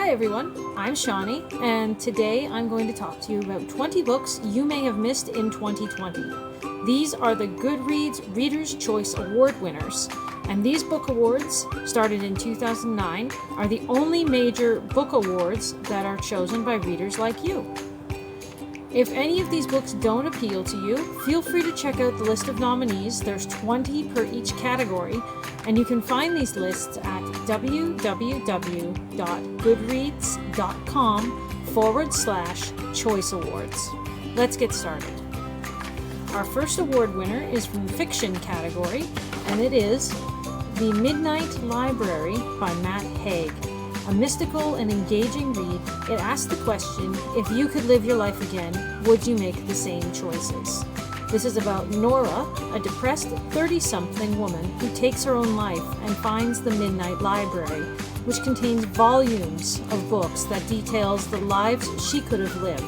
Hi everyone, I'm Shawnee, and today I'm going to talk to you about 20 books you may have missed in 2020. These are the Goodreads Readers Choice Award winners, and these book awards, started in 2009, are the only major book awards that are chosen by readers like you. If any of these books don't appeal to you, feel free to check out the list of nominees. There's 20 per each category, and you can find these lists at www.goodreads.com/choice awards. Let's get started. Our first award winner is from the fiction category, and it is The Midnight Library by Matt Haig. A mystical and engaging read, it asks the question, if you could live your life again, would you make the same choices? This is about Nora, a depressed 30-something woman who takes her own life and finds the Midnight Library, which contains volumes of books that details the lives she could have lived.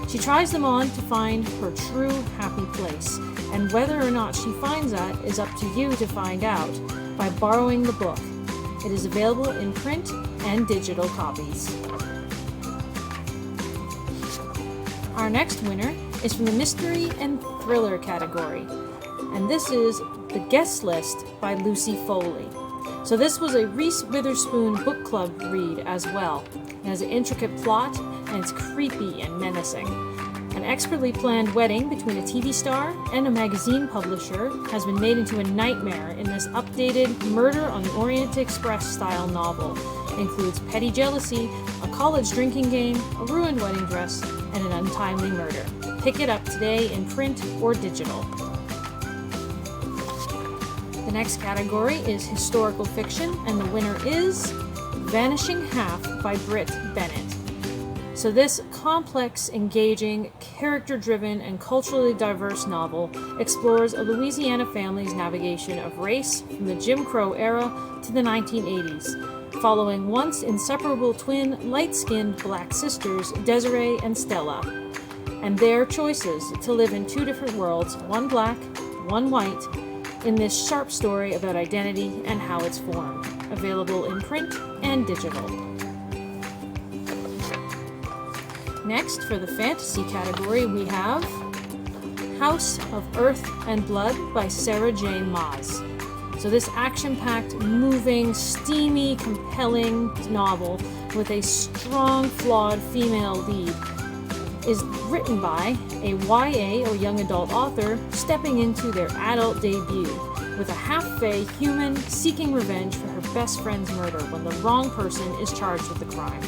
She tries them on to find her true happy place, and whether or not she finds that is up to you to find out by borrowing the book. It is available in print and digital copies. Our next winner is from the mystery and thriller category, and this is The Guest List by Lucy Foley. So this was a Reese Witherspoon book club read as well. It has an intricate plot and it's creepy and menacing. An expertly planned wedding between a TV star and a magazine publisher has been made into a nightmare in this updated Murder on the Orient Express style novel. It includes petty jealousy, a college drinking game, a ruined wedding dress, and an untimely murder. Pick it up today in print or digital. The next category is historical fiction, and the winner is Vanishing Half by Britt Bennett. So this complex, engaging, character-driven, and culturally diverse novel explores a Louisiana family's navigation of race from the Jim Crow era to the 1980s, following once inseparable twin, light-skinned black sisters, Desiree and Stella, and their choices to live in two different worlds, one black, one white, in this sharp story about identity and how it's formed, available in print and digital. Next, for the fantasy category, we have House of Earth and Blood by Sarah J. Maas. So this action-packed, moving, steamy, compelling novel with a strong, flawed female lead is written by a YA or young adult author stepping into their adult debut with a half-fae human seeking revenge for her best friend's murder when the wrong person is charged with the crime.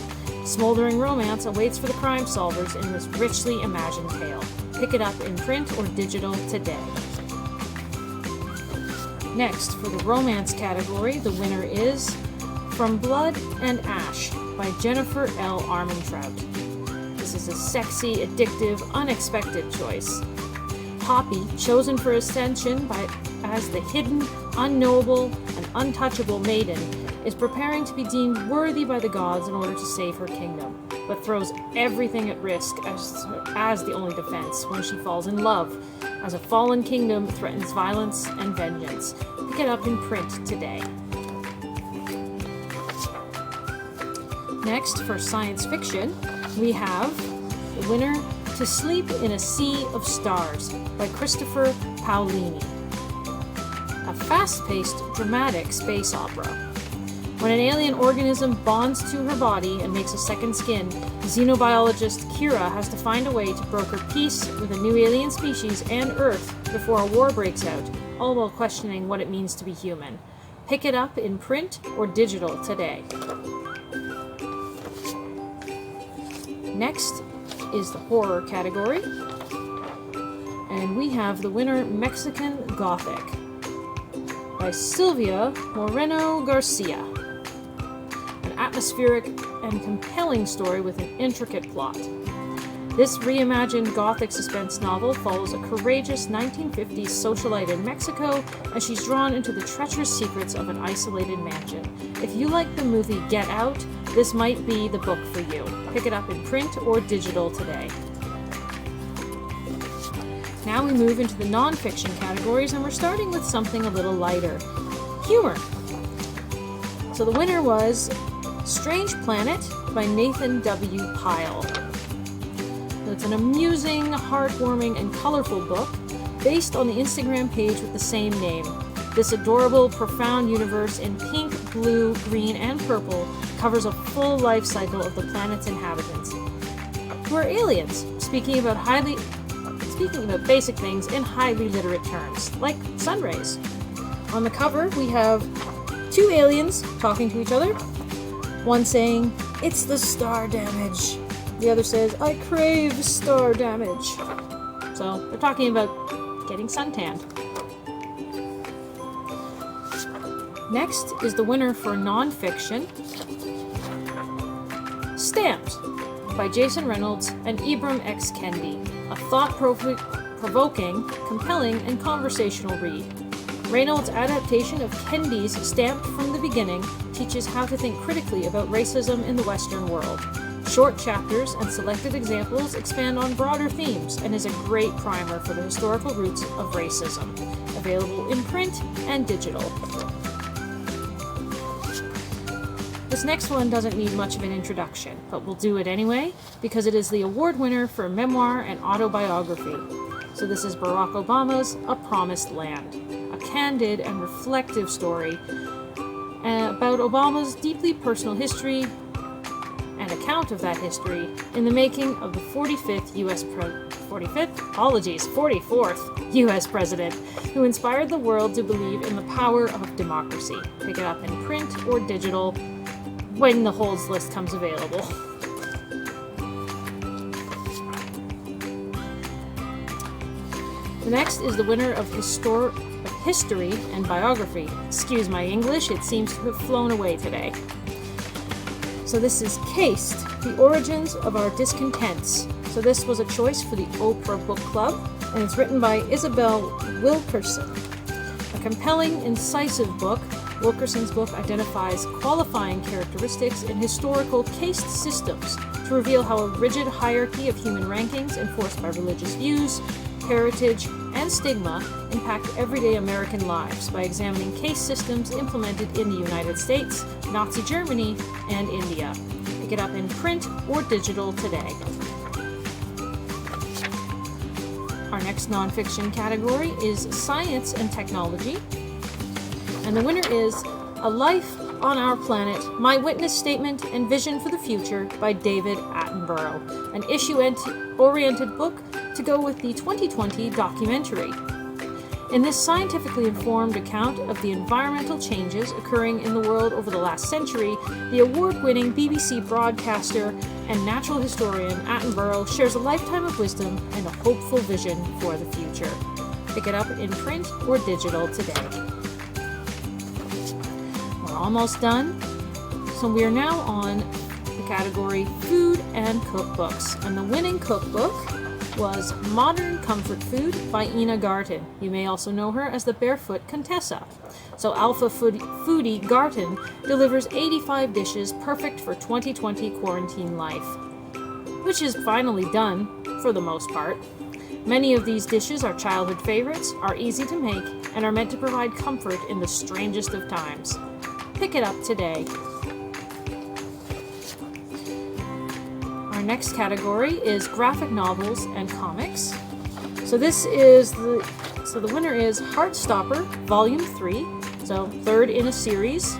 Smoldering romance awaits for the crime solvers in this richly imagined tale. Pick it up in print or digital today. Next, for the romance category, the winner is From Blood and Ash by Jennifer L. Armentrout. This is a sexy, addictive, unexpected choice. Poppy, chosen for ascension as the hidden, unknowable, and untouchable maiden, is preparing to be deemed worthy by the gods in order to save her kingdom, but throws everything at risk as the only defense when she falls in love, as a fallen kingdom threatens violence and vengeance. Pick it up in print today. Next, for science fiction, we have the winner, To Sleep in a Sea of Stars by Christopher Paolini. A fast-paced, dramatic space opera. When an alien organism bonds to her body and makes a second skin, xenobiologist Kira has to find a way to broker peace with a new alien species and Earth before a war breaks out, all while questioning what it means to be human. Pick it up in print or digital today. Next is the horror category, and we have the winner, Mexican Gothic by Sylvia Moreno-Garcia. Atmospheric and compelling story with an intricate plot. This reimagined Gothic suspense novel follows a courageous 1950s socialite in Mexico as she's drawn into the treacherous secrets of an isolated mansion. If you like the movie Get Out, this might be the book for you. Pick it up in print or digital today. Now we move into the nonfiction categories, and we're starting with something a little lighter. Humor. So the winner was Strange Planet by Nathan W. Pyle. It's an amusing, heartwarming, and colorful book based on the Instagram page with the same name. This adorable, profound universe in pink, blue, green, and purple covers a full life cycle of the planet's inhabitants, who are aliens, speaking about basic things in highly literate terms, like sun rays. On the cover, we have two aliens talking to each other. One saying, "It's the star damage." The other says, "I crave star damage." So they're talking about getting suntanned. Next is the winner for nonfiction, Stamped by Jason Reynolds and Ibram X. Kendi, a thought-provoking, compelling, and conversational read. Reynolds' adaptation of Kendi's Stamped from the Beginning teaches how to think critically about racism in the Western world. Short chapters and selected examples expand on broader themes and is a great primer for the historical roots of racism. Available in print and digital. This next one doesn't need much of an introduction, but we'll do it anyway because it is the award winner for memoir and autobiography. So this is Barack Obama's A Promised Land, a candid and reflective story about Obama's deeply personal history and account of that history in the making of the 44th U.S. president, who inspired the world to believe in the power of democracy. Pick it up in print or digital when the holds list comes available. The next is the winner of History and Biography. Excuse my English, it seems to have flown away today. So this is Cased, The Origins of Our Discontents. So this was a choice for the Oprah Book Club, and it's written by Isabel Wilkerson. A compelling, incisive book, Wilkerson's book identifies qualifying characteristics in historical caste systems to reveal how a rigid hierarchy of human rankings enforced by religious views, heritage, and stigma impact everyday American lives by examining caste systems implemented in the United States, Nazi Germany, and India. Pick it up in print or digital today. Our next nonfiction category is Science and Technology. And the winner is A Life on Our Planet, My Witness Statement and Vision for the Future by David Attenborough, an issue-oriented book to go with the 2020 documentary. In this scientifically informed account of the environmental changes occurring in the world over the last century, the award-winning BBC broadcaster and natural historian Attenborough shares a lifetime of wisdom and a hopeful vision for the future. Pick it up in print or digital today. We're almost done, so we are now on the category Food and Cookbooks, and the winning cookbook was Modern Comfort Food by Ina Garten. You may also know her as the Barefoot Contessa. So alpha foodie Garten delivers 85 dishes perfect for 2020 quarantine life, which is finally done for the most part. Many of these dishes are childhood favorites, are easy to make, and are meant to provide comfort in the strangest of times. Pick it up today. Our next category is graphic novels and comics. So the winner is Heartstopper, Volume 3, so third in a series.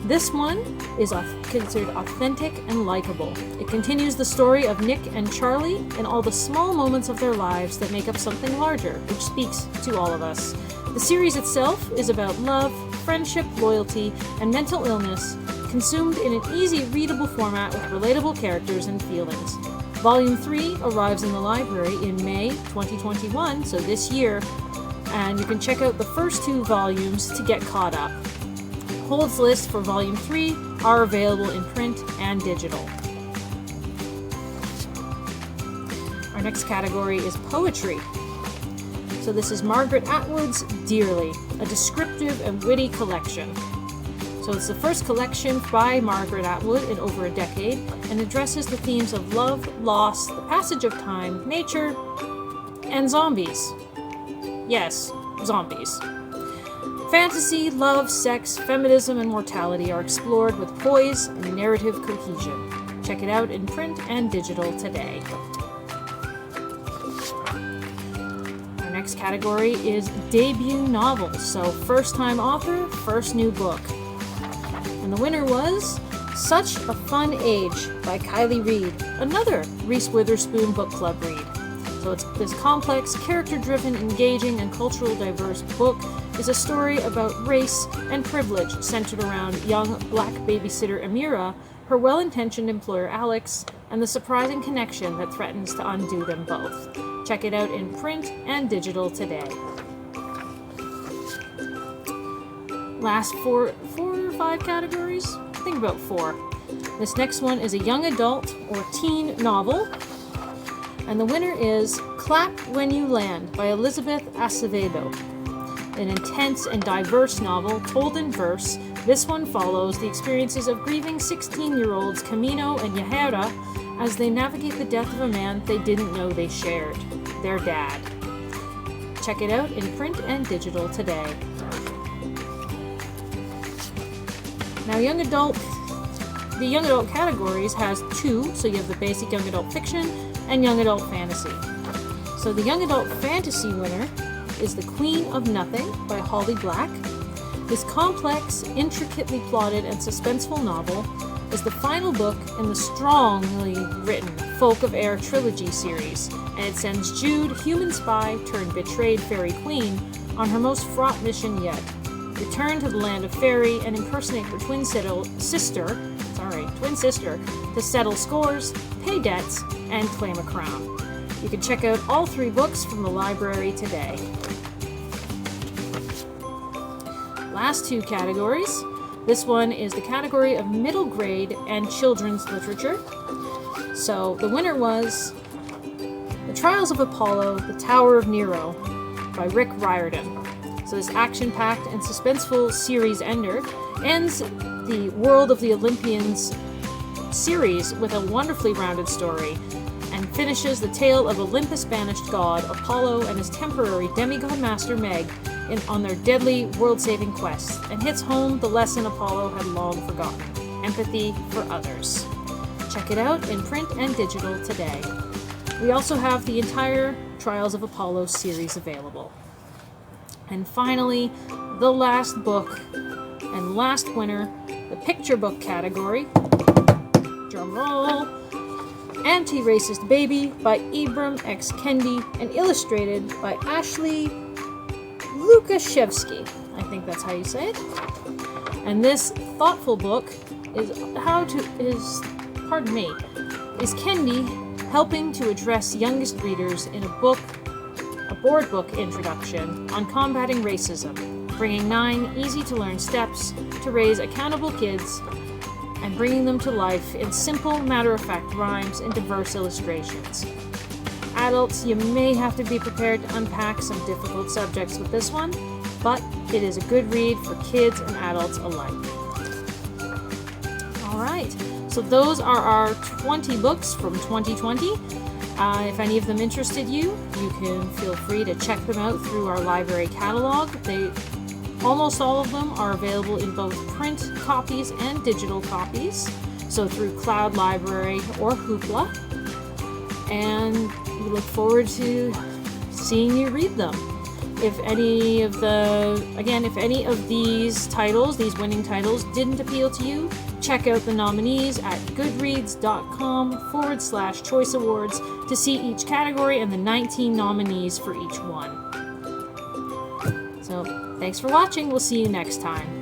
This one is considered authentic and likable. It continues the story of Nick and Charlie and all the small moments of their lives that make up something larger, which speaks to all of us. The series itself is about love, friendship, loyalty, and mental illness, consumed in an easy, readable format with relatable characters and feelings. Volume 3 arrives in the library in May 2021, so this year, and you can check out the first 2 volumes to get caught up. Holds lists for Volume 3 are available in print and digital. Our next category is poetry. So this is Margaret Atwood's Dearly, a descriptive and witty collection. So it's the first collection by Margaret Atwood in over a decade and addresses the themes of love, loss, the passage of time, nature, and zombies. Yes, zombies. Fantasy, love, sex, feminism, and mortality are explored with poise and narrative cohesion. Check it out in print and digital today. Our next category is debut novels, so first-time author, first new book. And the winner was Such a Fun Age by Kylie Reid, another Reese Witherspoon book club read. So it's this complex, character-driven, engaging, and culturally diverse book is a story about race and privilege centered around young black babysitter Amira, her well-intentioned employer Alex, and the surprising connection that threatens to undo them both. Check it out in print and digital today. Last four or five categories? I think about 4. This next one is a young adult or teen novel. And the winner is Clap When You Land by Elizabeth Acevedo. An intense and diverse novel told in verse, this one follows the experiences of grieving 16-year-olds Camino and Yahera as they navigate the death of a man they didn't know they shared, their dad. Check it out in print and digital today. Now, the young adult categories has 2, so you have the basic young adult fiction and young adult fantasy. So the young adult fantasy winner is The Queen of Nothing by Holly Black. This complex, intricately plotted, and suspenseful novel is the final book in the strongly written Folk of Air trilogy series, and it sends Jude, human spy turned betrayed fairy queen, on her most fraught mission yet. Return to the land of fairy and impersonate her twin sister to settle scores, pay debts, and claim a crown. You can check out all 3 books from the library today. Last 2 categories. This one is the category of middle grade and children's literature. So the winner was The Trials of Apollo, The Tower of Nero by Rick Riordan. So this action-packed and suspenseful series ender ends the World of the Olympians series with a wonderfully rounded story and finishes the tale of Olympus-banished god Apollo and his temporary demigod master Meg on their deadly world-saving quest, and hits home the lesson Apollo had long forgotten: empathy for others. Check it out in print and digital today. We also have the entire Trials of Apollo series available. And finally, the last book and last winner, the picture book category. Drum roll. Anti-Racist Baby by Ibram X. Kendi and illustrated by Ashley Lukashevsky. I think that's how you say it. And this thoughtful book is Kendi helping to address youngest readers in a board book introduction on combating racism, bringing 9 easy-to-learn steps to raise accountable kids and bringing them to life in simple, matter-of-fact rhymes and diverse illustrations. Adults, you may have to be prepared to unpack some difficult subjects with this one, but it is a good read for kids and adults alike. Alright, so those are our 20 books from 2020. If any of them interested you, you can feel free to check them out through our library catalog. Almost all of them are available in both print copies and digital copies, so through Cloud Library or Hoopla. And we look forward to seeing you read them. If any of these titles, these winning titles, didn't appeal to you, check out the nominees at goodreads.com/choice awards to see each category and the 19 nominees for each one. So, thanks for watching. We'll see you next time.